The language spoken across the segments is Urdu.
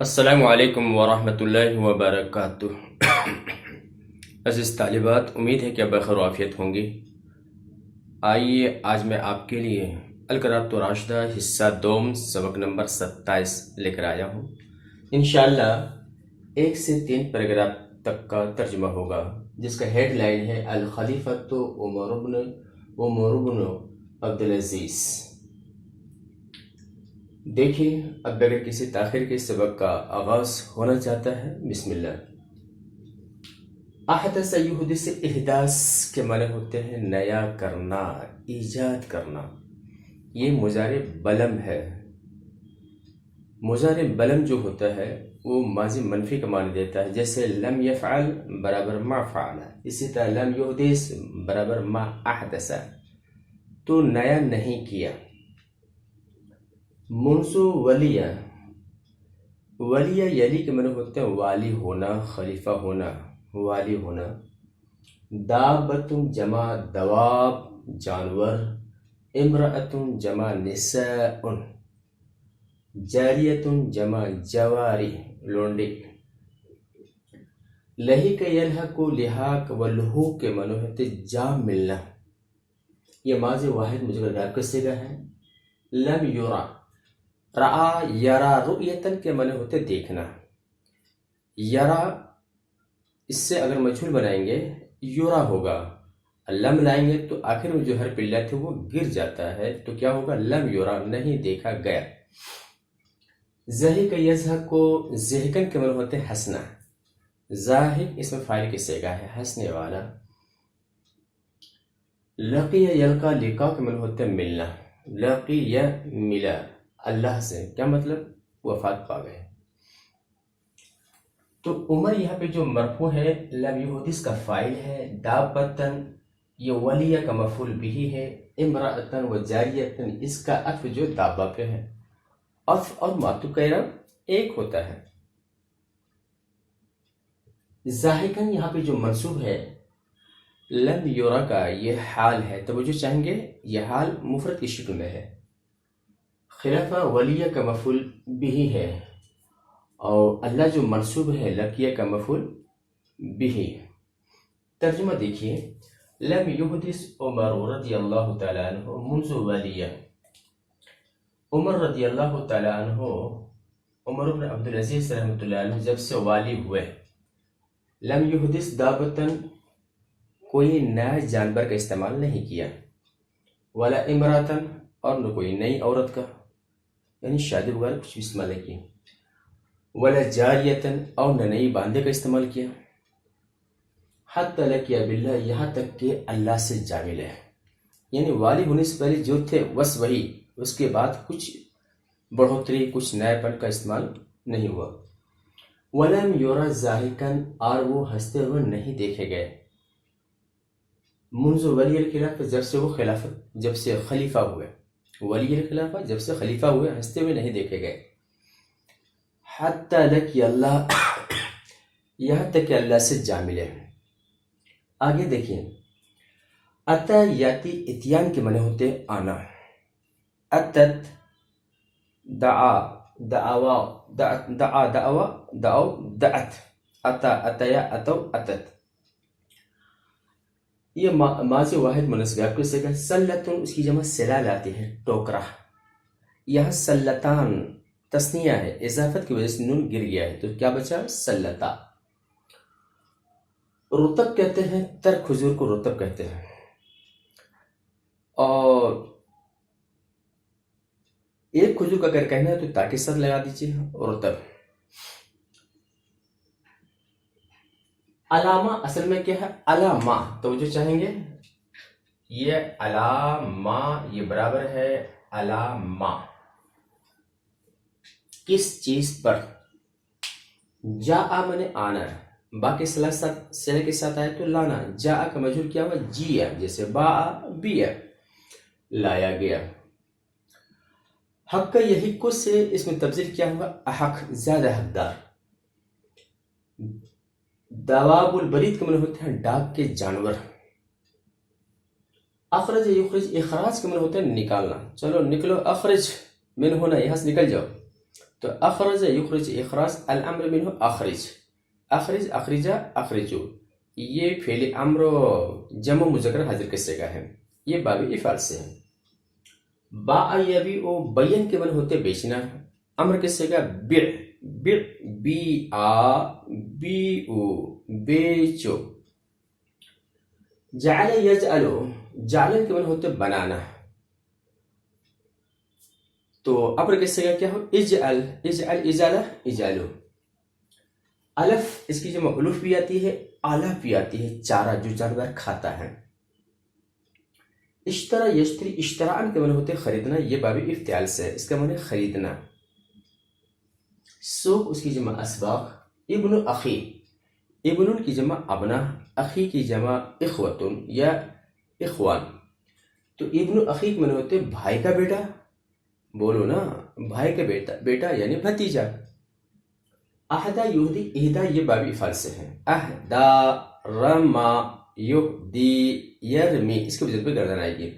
السلام علیکم ورحمۃ اللہ وبرکاتہ۔ عزیز طالبات، امید ہے کہ آپ بخیر و عافیت ہوں گی۔ آئیے آج میں آپ کے لیے القراءۃ الراشدہ حصہ دوم سبق نمبر 27 لے کر آیا ہوں۔ انشاءاللہ 1 سے 3 پیراگراف تک کا ترجمہ ہوگا، جس کا ہیڈ لائن ہے الخلیفۃ عمر بن عبدالعزیز۔ دیکھیں، اب بغیر کسی تاخیر کے سبق کا آغاز ہونا چاہتا ہے۔ بسم اللہ۔ احدث یحدث، احداث کے معنی ہوتے ہیں نیا کرنا، ایجاد کرنا۔ یہ مضارع بلم ہے۔ مضارع بلم جو ہوتا ہے وہ ماضی منفی کا معنی دیتا ہے، جیسے لم یفعل برابر ما فعل، اسی طرح لم یحدث برابر ما احدث، تو نیا نہیں کیا۔ منذ ولیہ، ولیہ یلی کے معنی ہوتے ہیں والی ہونا، خلیفہ ہونا، والی ہونا۔ دابۃ جمع دواب جانور، امرأۃ جمع نساء، جاریۃ جمع جواری لونڈی۔ لحق یلحق، لحاق و لحوق کے معنی ہوتے جا ملنا۔ یہ ماضی واحد مجرد غائب کا صیغہ ہے۔ لم یرا، رعا یرا رؤیتن کے معنی ہوتے دیکھنا۔ یرا اس سے اگر مجھول بنائیں گے یورا ہوگا، لم لائیں گے تو آخر میں جو حرف علت ہے وہ گر جاتا ہے، تو کیا ہوگا؟ لم یورا، نہیں دیکھا گیا۔ زاہق یزہق کو زہقن کے معنی ہوتے ہنسنا۔ زاہق اس میں فاعل کی صیغہ ہے، ہنسنے والا۔ لقی یلقا، لقا کے معنی ہوتے ملنا۔ لقی ملا اللہ سے، کیا مطلب؟ وفات پا گئے۔ تو عمر یہاں پہ جو مرفوع ہے لم یحدث کا فاعل ہے، دابتن یہ ولیہ کا مفعول بھی ہے، امرأتن و جاریتن اس کا عطف جو دابہ پہ ہے۔ عطف اور معطوف کا اعراب ایک ہوتا ہے۔ زاہقن یہاں پہ جو منصوب ہے لم یورا کا یہ حال ہے، توجہ چاہیں گے، یہ حال مفرد کی شکل میں ہے۔ خلافہ ولیہ کا مفعول بھی ہے، اور اللہ جو منصوب ہے لقیہ کا مفعول بھی ہے۔ ترجمہ دیکھیے، لم یحدث عمر رضی اللہ تعالیٰ عنہ منذ ولیہ۔ عمر رضی اللہ تعالیٰ عنہ، عمر بن عبدالعزیز رحمۃ اللہ علیہ جب سے والی ہوئے، لم یحدث دابتن کوئی نیا جانور کا استعمال نہیں کیا، ولا امراتن اور نہ کوئی نئی عورت کا، یعنی شادی وغیرہ کچھ بھی استعمال نہیں کیا، ولا جاریتن اور نہ نئی باندے کا استعمال کیا، حتی لقی باللہ یہاں تک کہ اللہ سے جا ملے، یعنی والی ہونے سے پہلے جو تھے بس وہی، اس کے بعد کچھ بڑھوتری، کچھ نئے پن کا استعمال نہیں ہوا۔ ولم یورا زاہقن، اور وہ ہنستے ہوئے نہیں دیکھے گئے۔ منذ ولی الخلافہ، جب سے خلیفہ ہوئے، ولی الخلافہ جب سے خلیفہ ہوئے ہنستے ہوئے نہیں دیکھے گئے۔ حتی لقی اللہ، یہاں تک کہ اللہ سے جا ملے۔ آگے دیکھیں، اتا یاتی اتیان کے معنی ہوتے آنا۔ اتت دعا، دعوا، دعا دعوا، دعو دعت، اتا اتیا اتو اتت۔ یہ ماضی واحد منصب آپ کے صیغہ۔ سلتن اس کی جمع سلال آتی ہے، ٹوکرا۔ یہاں سلتان تثنیہ ہے، اضافت کی وجہ سے نون گر گیا ہے، تو کیا بچا؟ سلتا۔ رطب کہتے ہیں، تر کھجور کو رطب کہتے ہیں، اور ایک کھجور کا اگر کہنا ہے تو تا کے ساتھ لگا دیجیے، رطب۔ علامہ اصل میں کیا ہے؟ علامہ، توجہ چاہیں گے، یہ علامہ یہ برابر ہے علامہ، کس چیز پر؟ جا من آنا، باقی سلح کے ساتھ آئے تو لانا، جا کا مجھول کیا ہوا؟ جیا، جیسے با بیا، لایا گیا۔ حق یحق سے اس میں تبدیل کیا ہوا؟ احق، زیادہ حقدار۔ دواب البرید کے معنی ہوتے ہیں ڈاک کے جانور۔ اخرج یخرج، اخراج کے معنی ہوتے ہیں نکالنا، چلو نکلو، اخرج من ہونا، یہاں سے نکل جاؤ۔ تو اخرج یخرج اخراج الامر منه اخرج، اخرج اخرجا اخرجو، یہ فعل امر جمع مذکر حاضر کسے کا ہے، یہ باب افعال سے ہے۔ باع یبیع بیع کے معنی ہوتے بیچنا، امر کسے کا بع، بع بیع بیعو بیچو۔ جعل یجعلو، جعل کے معنی ہوتے بنانا، تو امر کسے کا کیا ہو اجعل، اجعل اجالہ اجالو۔ الف اس کی جمع الف بھی آتی ہے، علف بھی آتی ہے، چارہ جو جانور کھاتا ہے۔ اشترا یشتری، اشتراء کے معنی ہوتے خریدنا، یہ باب افتعال سے ہے، اس کا معنی خریدنا۔ سوق اس کی جمع اسباق۔ ابن اخی، ابن کی جمع ابنا، اخی کی جمع اخوتن یا اخوان، تو ابن اخی کے معنی ہوتے بھائی کا بیٹا، بولو نا بھائی کا بیٹا، بیٹا یعنی بھتیجا۔ احدا یہدی، اہدا یہ باب افعال سے ہے۔ اہدا رما یہدی یرمی، اس کے وجہ پہ گردن آئے گی۔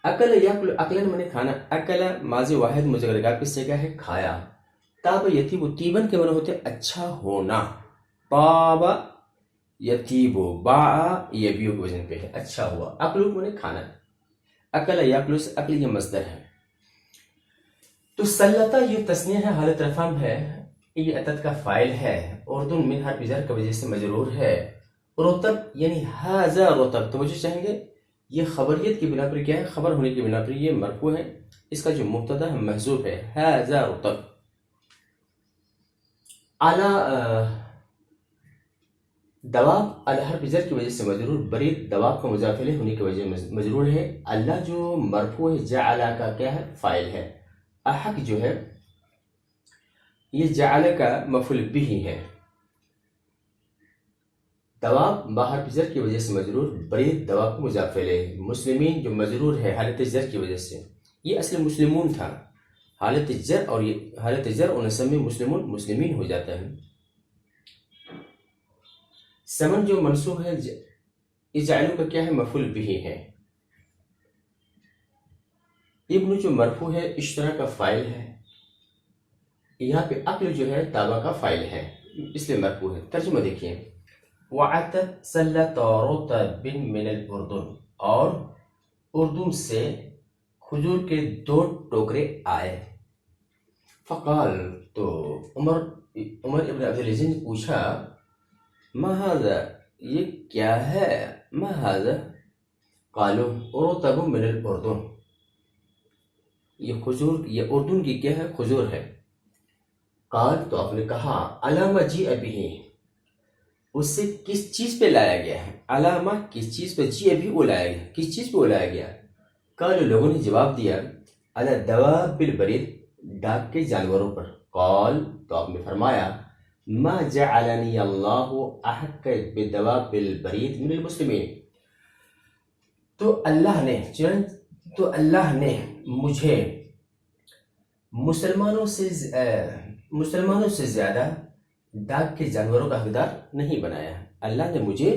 اکل یاکل، اکلن معنی کھانا، اکل ماضی واحد مذکر کا کس سے کیا ہے کھایا۔ تاب یتیب، تیبن کے معنی ہوتے اچھا ہونا، طاب یتیب، باع یبیع کے وزن پہ ہے اچھا ہوا۔ اکلو معنی کھانا، اکل یاکل سے اکل یہ مصدر ہے۔ تو سلطہ یہ تسنیہ ہے، حالت رفع ہے، یہ عدد کا فاعل ہے، اردن من حرف جر کی وجہ سے مجرور ہے۔ رطب یعنی ھذا رطب، توجہ چاہیں گے یہ خبریت کی بنا پر کیا ہے، خبر ہونے کی بنا پر یہ مرفوع ہے، اس کا جو مبتدا ہے محذوف ہے، ھذا رطب۔ اعلی دواب علی حرف جر کی وجہ سے مجرور، برید دواب کا مضاف الیہ ہونے کی وجہ سے مجرور ہے۔ اللہ جو مرفوع ہے، جعل کا کیا ہے فاعل ہے۔ احق جو ہے یہ جعل کا مفعول بہ ہے۔ دواب باہر جر کی وجہ سے مجرور، برید دواب کو مضاف الیہ، مسلمین جو مجرور ہے حالت جر کی وجہ سے، یہ اصل مسلمون تھا، حالت جر اور حالت جر اور نصب میں مسلمون مسلمین ہو جاتا ہے۔ سمن جو منصوب ہے، اجعلوا کا کیا ہے مفعول بہ ہے۔ ابن جو مرفوع ہے، اشترا کا فاعل ہے، یہاں پہ عقل جو ہے تابع کا فاعل ہے اس لیے مرفوع ہے۔ ترجمہ دیکھیے، وعتت سلۃ رطب من الاردن، اور اردن سے کھجور کے 2 ٹوکرے آئے۔ فقال، تو عمر ابن عبدالعزیز نے پوچھا، ما ھذا یہ کیا ہے، ما ھذا، قالوا رطب من الاردن، یہ کھجور یہ اردن کی کیا ہے کھجور ہے۔ قال، تو آپ نے کہا، علامہ جی ابھی، اس سے کس چیز پہ لایا گیا ہے، علامہ کس چیز پہ، جی ابھی وہ لایا گیا، کس چیز پہ وہ لایا گیا۔ قال، لوگوں نے جواب دیا، علی الدواب البرید، ڈاک کے جانوروں پر۔ قال، تو آپ نے فرمایا، ما جعلنی اللہ احق بالدواب البرید من المسلمین، تو اللہ نے مجھے مسلمانوں سے زیادہ ڈاک کے جانوروں کا حقدار نہیں بنایا۔ اللہ نے مجھے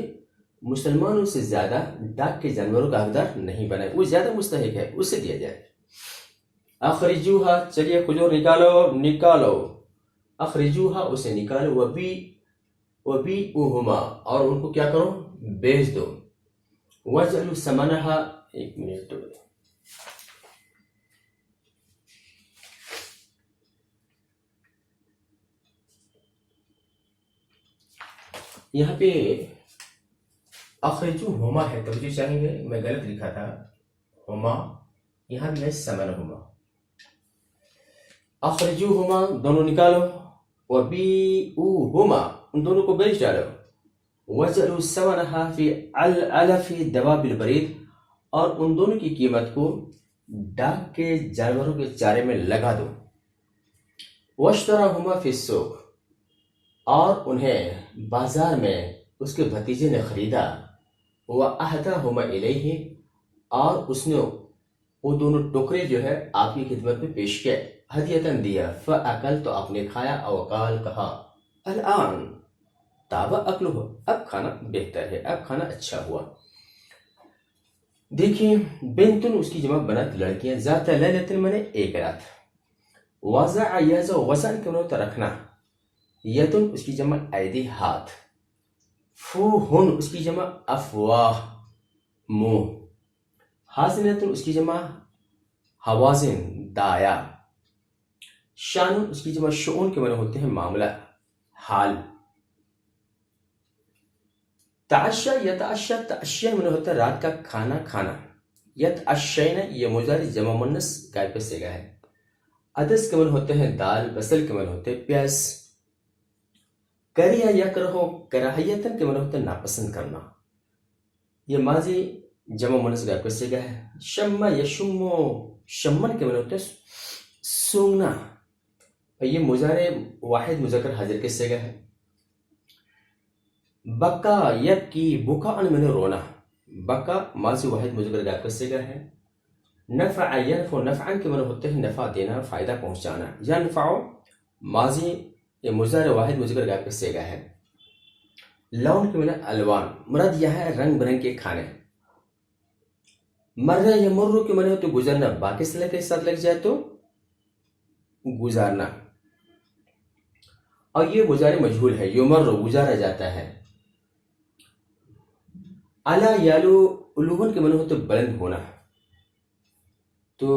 مسلمانوں سے زیادہ ڈاک کے جانوروں کا حقدار نہیں بنایا، وہ زیادہ مستحق ہے، اس سے دیا جائے۔ اخرجوہا، چلیے کھجور نکالو، اخرجوہا اسے نکالو، وبیعوہما، اور ان کو کیا کرو بیچ دو، وجعلوا ثمنہا، ایک منٹ، یہاں پہ اخرجوہما ہے، توجہ چاہیں گے میں غلط لکھا تھا، ہما یہاں بھی ہے ثمنہما، اخرجوہما دونوں نکالو، وبیعوہما ان دونوں کو بیچ ڈالو، وجعلوا ثمنہا فی علف دواب البرید، اور ان دونوں کی قیمت کو ڈاک کے جانوروں کے چارے میں لگا دو، واشتراہما فی السوق، اور انہیں بازار میں اس کے بھتیجے نے خریدا، وَأَهْدَاهُمَا إِلَيْهِ، اور اس نے وہ دونوں ٹوکرے جو ہے آپ کی خدمت میں پیش کیے، ہدیتاً دیا، فَأَكَلْ، تو آپ نے کھایا، او قال کہا، الآن طاب اکلہ، اب کھانا بہتر ہے، اب کھانا اچھا ہوا۔ دیکھیں، بنتن اس کی جمع بنات لڑکیاں، ذات لیلۃ منے ایک رات، وضع یضع وزن کے ہوتا رکھنا، یدن اس کی جمع ایدی ہاتھ، فوہن اس کی جمع افواہ منہ، حازنتن اس کی جمع حوازن دایا، شان اس کی جمع شؤون کے معنی ہوتے ہیں معاملہ حال، تعشا یتعشا تعشین معنی ہوتا ہے رات کا کھانا کھانا، یتعشین یہ مضارع جمع مؤنث غائب کا صیغہ ہے، عدس کے معنی ہوتے ہیں دال، بصل کے معنی ہوتے ہیں پیاز، کریہ یکرہو کراہیتن کے معنی ہوتے ہیں ناپسند کرنا، یہ ماضی جمع مؤنث غائب کا صیغہ ہے، شم یشمو شمن کے معنی ہوتے ہیں سونگنا، اور یہ مضارع واحد مذکر حاضر کے صیغہ ہے، بکا یبکی بکا ان میں رونا، بکا ماضی واحد مذکر غائب کا صیغہ ہے، نفع ینفع نفعن کے معنی ہوتے ہیں نفع دینا، فائدہ پہنچانا، ینفع ماضی یہ مضارع واحد مذکر غائب کا صیغہ ہے، لون کے معنی الوان، مراد یہ ہے رنگ برنگ کے کھانے، مرہ یمر کے معنی ہوتے گزرنا، باقی صلہ کے ساتھ لگ جائے تو گزارنا، اور یہ مضارع مجہول ہے، یمر گزارا جاتا ہے، علا یالو علوون کے معنی ہوتے بلند ہونا، تو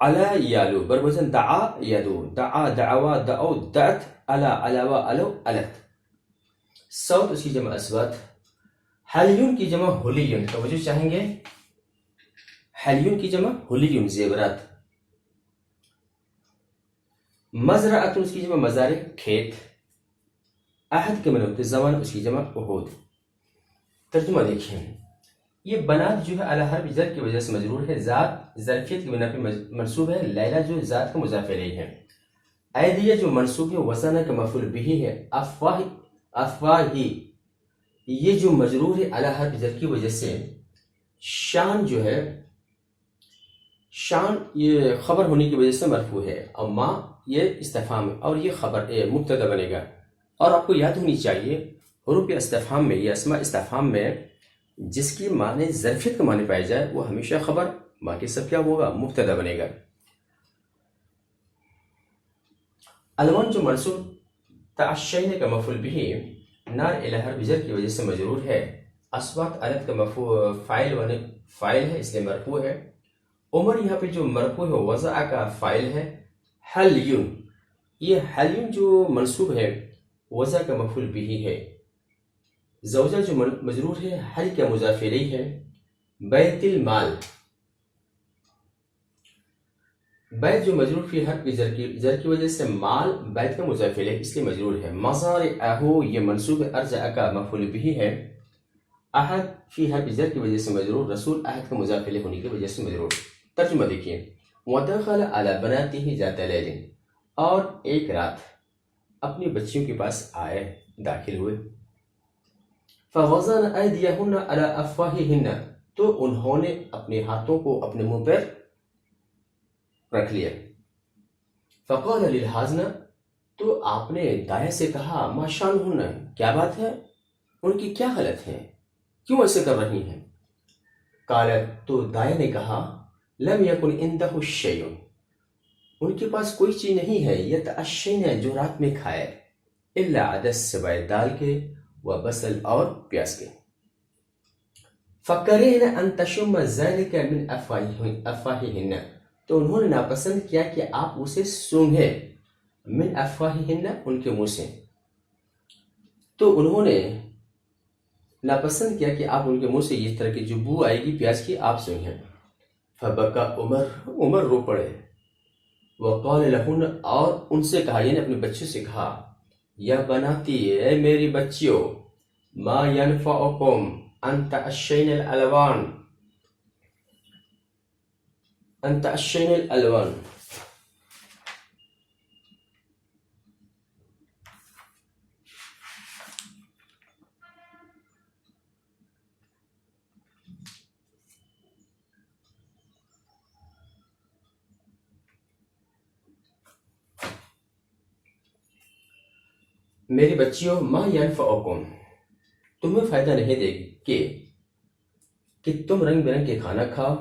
علا یالو بر وزن دعا یدو، دعا دعوا دعو دعت، علا علاوہ علو علت، صوت اس کی جمع اصوات، حلیون کی جمع حلیون، توجہ چاہیں گے، حلیون کی جمع حلیون زیورات، مزرعۃ اس کی جمع مزارع کھیت، عہد کے معنی ہوتے زمان اس کی جمع عہود، ترجمہ دیکھیں، یہ بنات جو ہے اعلی حرف جر کی وجہ سے مجرور ہے، ذات ظرفیت کی بنا پہ منصوب ہے، لیلہ جو ذات کا مضاف الیہ ہے، ایدیہ جو منصوب ہے، وزنہ کا مفعول بہ ہے، افواہی یہ جو مجرور ہے اعلی حرف جر کی وجہ سے، شان جو ہے شان یہ خبر ہونے کی وجہ سے مرفوع ہے، اور ما یہ استفہام ہے، اور یہ خبر مبتدا بنے گا، اور آپ کو یاد ہونی چاہیے حروف استفہام میں یا اسماء استفہام میں جس کی معنی ظرفیت کا معنی پایا جائے وہ ہمیشہ خبر، باقی سب کیا ہوگا مبتدا بنے گا، الوان جو منصوب تعشین کا مفعول بھی نار الی حرف جر کی وجہ سے مجرور ہے، اصوات علت کا فاعل ہے اس لیے مرفوع ہے، عمر یہاں پہ جو مرفوع ہے وضع کا فاعل ہے، حلیون یہ حلیون جو منصوب ہے وضع کا مفعول بھی ہے، زوجہ جو مجرور ہے حل کا مضاف الیہ ہے، بیت المال بیت جو مجرور فی حرف جر کی وجہ سے مال بیت کا مضاف الیہ اس لیے مجرور ہے، مزارعہ یہ منصوب ارجع کا مفعول بھی ہے، احد فی حرف جر کی وجہ سے مجرور، رسول احد کا مضاف الیہ ہونے کی وجہ سے مجرور، ترجمہ دیکھیے، ودخل علی بناته ذات لیل اور ایک رات اپنی بچیوں کے پاس آئے داخل ہوئے، فوزن ایدیہن علی افواہہن تو انہوں نے اپنے ہاتھوں کو اپنے منہ پر رکھ لیا، فقال للحازنہ تو آپ نے دائیں سے کہا ما شانہن کیا بات ہے، ان کی کیا حالت ہے، کیوں ایسے کر رہی ہیں، قالت تو دائیں نے کہا لم یکن عندہ شیء ان کے پاس کوئی چیز نہیں ہے، یتعشین جو رات میں کھائے، الا عدس سوائے دال کے و بصل اور پیاز کے، فکرہن ان تشم ذلک من افواہہن تو انہوں نے ناپسند کیا کہ آپ اسے سونگھے، من افواہہن ان کے منہ سے، تو انہوں نے ناپسند کیا کہ آپ ان کے منہ سے اس طرح کی جو بو آئے گی پیاز کی آپ سونگھیں، فبکا عمر رو پڑے، وقال لہن اور ان سے کہا یعنی اپنے بچوں سے کہا، یا بناتی اے میری بچیوں، ما ینفعکم ان تعشین الالوان ان تعشین الالوان میری بچیوں، ما ینفعکم تمہیں فائدہ نہیں دے گی کہ تم رنگ برنگ کے کھانا کھاؤ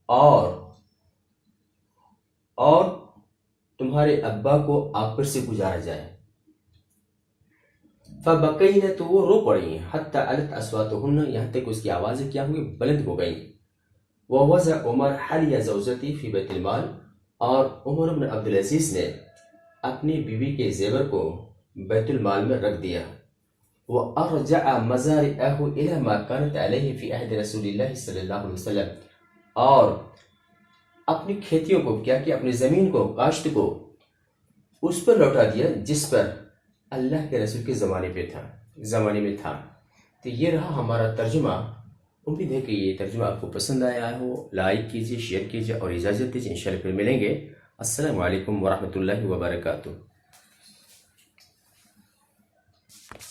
اور تمہارے ابا کو آپ پر سے گزارا جائے۔ فبقین، تو وہ رو پڑیں، حتی علت اصواتهن، یہاں تک اس کی آوازیں کیا ہوئی، بلند ہو گئیں۔ ووضع عمر حلی زوجتی فی بیت المال، اور عمر بن عبدالعزیز نے اپنی بیوی کے زیور کو بیت المال میں رکھ دیا۔ وَأَرْجَعَ مَزَارِعَهُ إِلَى مَا كَانَتْ عَلَيْهِ فِي عَهْدِ رسول اللہ صلی اللہ علیہ وسلم، اور اپنی کھیتیوں کو کیا کہ اپنی زمین کو، کاشت کو اس پر لوٹا دیا جس پر اللہ کے رسول کے زمانے میں تھا۔ تو یہ رہا ہمارا ترجمہ۔ امید ہے کہ یہ ترجمہ آپ کو پسند آیا ہو۔ لائک کیجیے، شیئر کیجیے اور اجازت دیجیے، انشاءاللہ پھر ملیں گے۔ السلام علیکم ورحمۃ اللہ وبرکاتہ۔